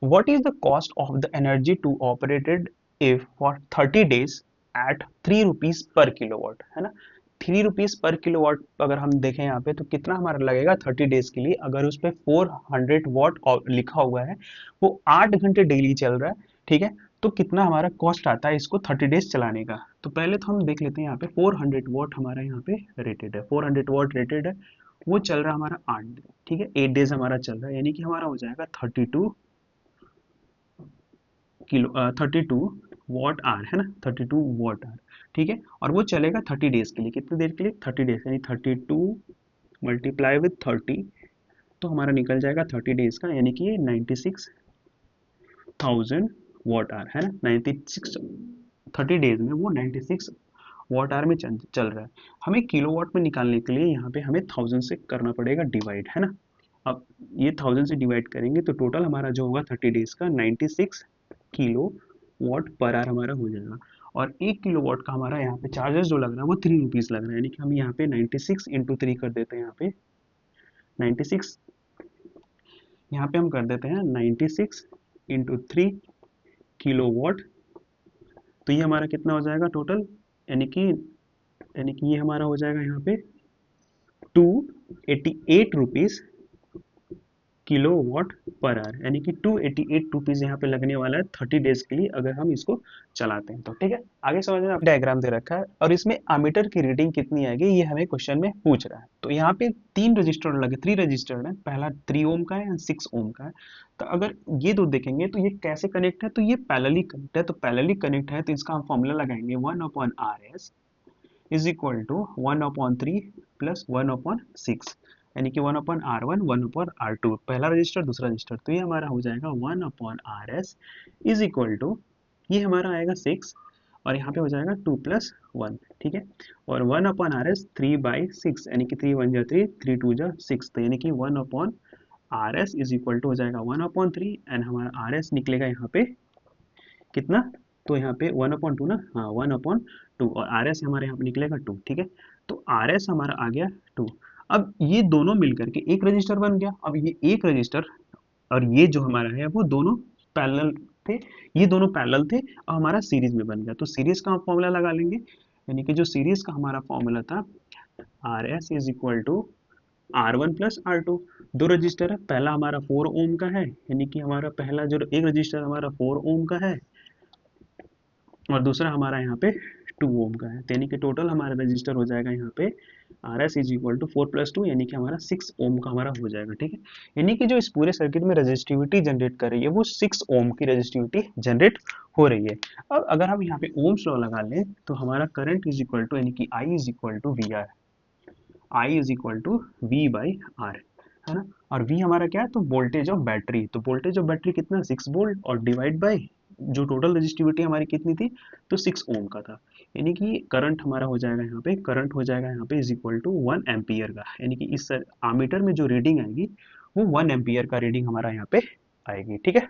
what is the cost of the energy to operated if for 30 days at 3 rupees per kilowatt, है ना। 3 रुपीज पर किलोवाट अगर हम देखें यहाँ पे तो कितना हमारा लगेगा 30 डेज के लिए, अगर उस पर 400 वाट लिखा हुआ है, वो 8 घंटे डेली चल रहा है, ठीक है, तो कितना हमारा कॉस्ट आता है इसको 30 डेज चलाने का। तो पहले तो हम देख लेते हैं यहाँ पे 400 वाट हमारा यहाँ पे रेटेड है, 400 वाट रेटेड है, वो चल रहा है हमारा 8 दिन, ठीक है, 8 डेज हमारा चल रहा है, यानी कि हमारा हो जाएगा 32 वाट आवर, है ना, 32 वाट आवर, ठीक है। और वो चलेगा 30 डेज के लिए, कितनी देर के लिए, 30 डेज, यानी 32 × 30, तो हमारा निकल जाएगा 30 डेज का, यानी कि ये 96,000 वाट आवर, है ना। 96, 30 डेज में वो 96 वाट आवर में चल रहा है। हमें किलोवाट में निकालने के लिए यहाँ पे हमें 1000 से करना पड़ेगा डिवाइड, है ना। अब ये 1000 से डिवाइड करेंगे तो टोटल हमारा जो होगा 30 डेज का 96 किलो वाट पर आवर हमारा हो जाएगा। और 1 किलोवाट का हमारा यहाँ पे चार्जेस जो लग रहा है वो 3 रुपीज लग रहा है, यानी कि हम यहाँ पे 96 × 3 कर देते हैं, यहाँ पे 96, यहाँ पे हम कर देते हैं 96 × 3 किलोवाट, तो ये हमारा कितना हो जाएगा टोटल, यानी कि ये हमारा हो जाएगा यहाँ पे 288 रुपीज किलोवाट पर आवर, यानी कि 288 रुपीज यहाँ पे लगने वाला है 30 डेज के लिए, अगर हम इसको चलाते हैं तो, ठीक है। आगे समझ में डायग्राम दे रखा है और इसमें अमीटर की रीडिंग कितनी आएगी ये हमें क्वेश्चन में पूछ रहा है। तो यहाँ पे 3 रजिस्टर है, पहला 3 ओम का है और 6 ओम का है। तो अगर ये दो देखेंगे तो ये कैसे कनेक्ट है, तो ये पैरेलली कनेक्ट है, तो पैरेलली कनेक्ट है तो इसका हम फॉर्मूला लगाएंगे 1/RS is equal to 1/3 plus 1/6, यानी कि 1/R1 1/R2, पहला रजिस्टर दूसरा रजिस्टर, तो ये हमारा हो जाएगा 1/RS इज इक्वल टू, ये हमारा आएगा 6 और यहाँ पे हो जाएगा 2 + 1, ठीक है। और 1/RS 3/6, यानी कि 3 1 जा 3, 3 2 जा 6, तो यानी कि 1/RS इज इक्वल टू हो जाएगा 1/3 एंड हमारा RS निकलेगा यहाँ पे कितना, तो यहाँ पे 1/2 ना, हाँ 1/2, और RS हमारे यहाँ पे निकलेगा 2, ठीक है। तो RS हमारा आ गया 2। अब ये दोनों मिलकर के एक रजिस्टर बन गया। अब ये एक रजिस्टर और ये जो हमारा है वो दोनों पैरेलल थे, ये दोनों पैरेलल थे और हमारा सीरीज में बन गया, तो सीरीज का हम फॉर्मूला लगा लेंगे, यानी कि जो सीरीज का हमारा फॉर्मूला था RS is equal to R1 plus R2। दो रजिस्टर है, पहला हमारा 4 ओम का है, यानी कि हमारा पहला जो एक रजिस्टर हमारा 4 ओम का है और दूसरा हमारा यहाँ पे 2 ओम का है, तो यानी कि टोटल हमारा रजिस्टर हो जाएगा यहाँ पे RS इज इक्वल टू 4 + 2, यानी कि हमारा 6 ओम का हमारा हो जाएगा, ठीक है। यानी कि जो इस पूरे सर्किट में रजिस्टिविटी जनरेट कर रही है वो 6 ओम की रजिस्टिविटी जनरेट हो रही है। अब अगर हम यहाँ पे ओम्स लॉ लगा लें तो हमारा करंट इज इक्वल टू, यानी कि I is equal to VR, I is equal to V/R, है ना। और V हमारा क्या है, तो वोल्टेज ऑफ बैटरी, तो वोल्टेज ऑफ बैटरी कितना 6 वोल्ट और डिवाइड बाय जो टोटल रजिस्टिविटी हमारी कितनी थी, तो 6 ओम का था, यानी कि करंट हमारा हो जाएगा यहाँ पे, करंट हो जाएगा यहाँ पे इज इक्वल टू 1 एम्पियर का, यानी कि इस आमीटर में जो रीडिंग आएगी वो 1 एम्पियर का रीडिंग हमारा यहाँ पे आएगी, ठीक है।